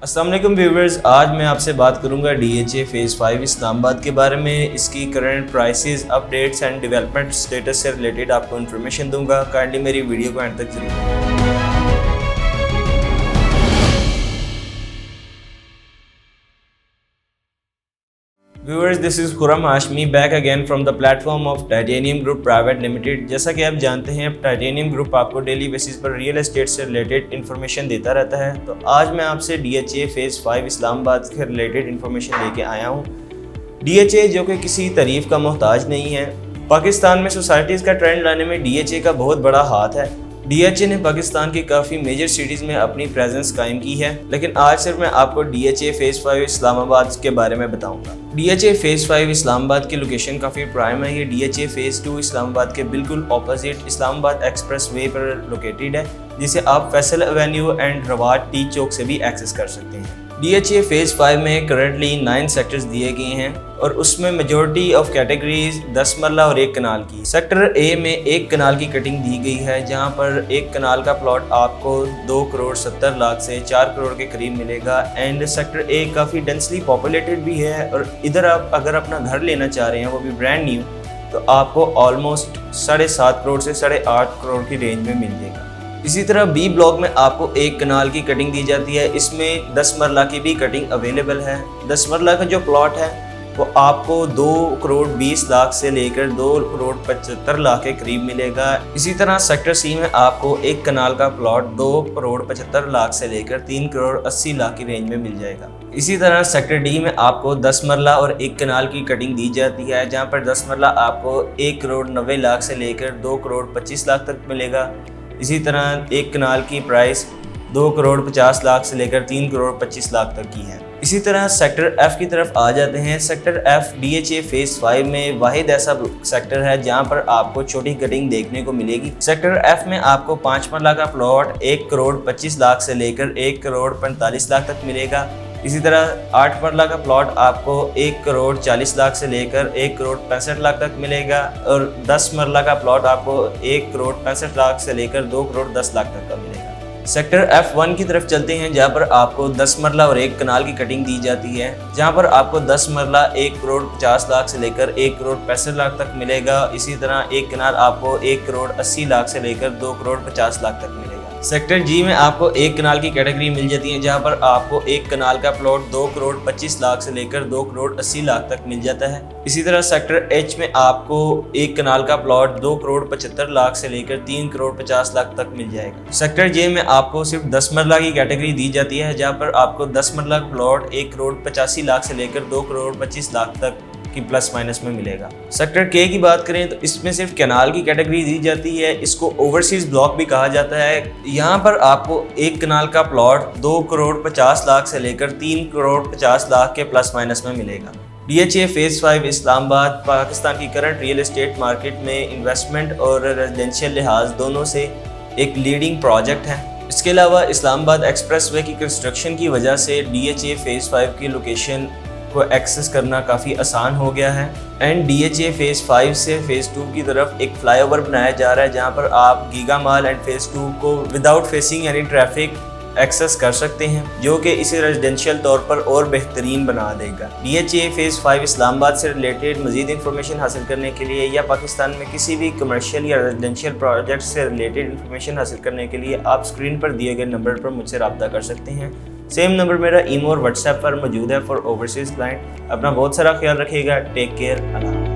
अस्सलाम वालेकुम व्यूवर्स, आज मैं आपसे बात करूंगा DHA फेज़ 5 इस्लामाबाद के बारे में। इसकी current prices, updates and development status से रिलेटेड आपको इन्फॉर्मेशन दूंगा। काइंडली मेरी वीडियो को एंड तक जरूर। Viewers, this is Khurram Hashmi back again from the platform of titanium group private limited. जैसा कि आप जानते हैं, टाइटेनियम ग्रुप आपको डेली बेसिस पर रियल एस्टेट से रिलेटेड इन्फॉर्मेशन देता रहता है। तो आज मैं आपसे DHA फेज़ 5 इस्लामाबाद के रिलेटेड इन्फॉर्मेशन लेके आया हूँ। DHA जो कि किसी तारीफ़ का मोहताज नहीं है। पाकिस्तान में सोसाइटीज़ का ट्रेंड लाने में DHA का बहुत बड़ा हाथ है। DHA ने पाकिस्तान की काफ़ी मेजर सिटीज़ में अपनी प्रेजेंस कायम की है, लेकिन आज सिर्फ मैं आपको DHA फेज़ 5 इस्लामाबाद के बारे में बताऊंगा। DHA फेज़ 5 इस्लामाबाद की लोकेशन काफ़ी प्राइम है। ये DHA फेज़ 2 इस्लामाबाद के बिल्कुल ऑपोजिट इस्लामाबाद एक्सप्रेस वे पर लोकेटेड है, जिसे आप फैसल एवेन्यू एंड रवाट टी चौक से भी एक्सेस कर सकते हैं। DHA फेज़ 5 में करंटली 9 सेक्टर्स दिए गए हैं और उसमें मेजॉरिटी ऑफ कैटेगरीज 10 मरला और 1 कनाल की। सेक्टर ए में 1 कनाल की कटिंग दी गई है, जहां पर 1 कनाल का प्लॉट आपको 2 करोड़ 70 लाख से 4 करोड़ के करीब मिलेगा। एंड सेक्टर ए काफ़ी डेंसली पॉपुलेटेड भी है और इधर आप अगर अपना घर लेना चाह रहे हैं, वो भी ब्रांड न्यू, तो आपको ऑलमोस्ट 7.5 करोड़ से 8.5 करोड़ की रेंज में मिल जाएगा। इसी तरह बी ब्लॉक में आपको 1 कनाल की कटिंग दी जाती है। इसमें 10 मरला की भी कटिंग अवेलेबल है। 10 मरला का जो प्लॉट है वो आपको 2 करोड़ 20 लाख से लेकर 2 करोड़ 75 लाख के करीब मिलेगा। इसी तरह सेक्टर सी में आपको 1 कनाल का प्लॉट 2 करोड़ 75 लाख से लेकर 3 करोड़ 80 लाख की रेंज में मिल जाएगा। इसी तरह सेक्टर डी में आपको 10 मरला और 1 कनाल की कटिंग दी जाती है, जहाँ पर 10 मरला आपको 1 करोड़ 90 लाख से लेकर 2 करोड़ 25 लाख तक मिलेगा। इसी तरह 1 कनाल की प्राइस 2 करोड़ 50 लाख से लेकर 3 करोड़ 25 लाख तक की है। इसी तरह सेक्टर एफ की तरफ आ जाते हैं। सेक्टर एफ DHA फेज़ 5 में वाहिद ऐसा सेक्टर है जहां पर आपको छोटी कटिंग देखने को मिलेगी। सेक्टर एफ में आपको 5 मरला का प्लॉट 1 करोड़ 25 लाख से लेकर 1 करोड़ 45 लाख तक मिलेगा। इसी तरह 8 मरला का प्लॉट आपको 1 करोड़ 40 लाख से लेकर 1 करोड़ 65 लाख तक मिलेगा और 10 मरला का प्लॉट आपको 1 करोड़ 65 लाख से लेकर 2 करोड़ 10 लाख तक का मिलेगा। सेक्टर F1 की तरफ चलते हैं, जहां पर आपको 10 मरला और 1 कनाल की कटिंग दी जाती है, जहां पर आपको 10 मरला 1 करोड़ 50 लाख से लेकर 1 करोड़ 65 लाख तक मिलेगा। इसी तरह 1 कनाल आपको 1 करोड़ 80 लाख से लेकर 2 करोड़ 50 लाख तक मिलेगा। सेक्टर जी में आपको 1 कनाल की कैटेगरी मिल जाती है, जहां पर आपको 1 कनाल का प्लॉट 2 करोड़ 25 लाख से लेकर 2 करोड़ 80 लाख तक मिल जाता है। इसी तरह सेक्टर एच में आपको 1 कनाल का प्लॉट 2 करोड़ 75 लाख से लेकर 3 करोड़ 50 लाख तक मिल जाएगा। सेक्टर जे में आपको सिर्फ 10 मरला की कैटेगरी दी जाती है, जहां पर आपको 10 मरला प्लॉट 1 करोड़ 85 लाख से लेकर 2 करोड़ 25 लाख तक की प्लस माइनस में मिलेगा। सेक्टर के की बात करें तो इसमें सिर्फ कैनाल की कैटेगरी दी जाती है। इसको ओवरसीज ब्लॉक भी कहा जाता है। यहाँ पर आपको 1 कनाल का प्लॉट 2 करोड़ 50 लाख से लेकर 3 करोड़ 50 लाख के प्लस माइनस में मिलेगा। DHA फेज़ 5 इस्लामाबाद पाकिस्तान की करंट रियल एस्टेट मार्केट में इन्वेस्टमेंट और रेजिडेंशियल लिहाज दोनों से एक लीडिंग प्रोजेक्ट है। इसके अलावा इस्लामाबाद एक्सप्रेसवे की कंस्ट्रक्शन की वजह से DHA फेज़ 5 की लोकेशन को एक्सेस करना काफ़ी आसान हो गया है। एंड DHA फेज़ 5 से फेज़ 2 की तरफ एक फ्लाईओवर बनाया जा रहा है, जहां पर आप गीगा मॉल एंड फेज़ 2 को विदाउट फेसिंग यानी ट्रैफिक एक्सेस कर सकते हैं, जो कि इसे रेजिडेंशियल तौर पर और बेहतरीन बना देगा। DHA फेज़ 5 इस्लामाबाद से रिलेटेड मज़ीद इंफॉर्मेशन हासिल करने के लिए या पाकिस्तान में किसी भी कमर्शियल या रेजिडेंशियल प्रोजेक्ट से रिलेटेड इंफॉर्मेशन हासिल करने के लिए आप स्क्रीन पर दिए गए नंबर पर मुझसे रब्ता कर सकते हैं। सेम नंबर मेरा ईमो और व्हाट्सएप पर मौजूद है फॉर ओवरसीज क्लाइंट। अपना बहुत सारा ख्याल रखिएगा। Take care. अल्लाह।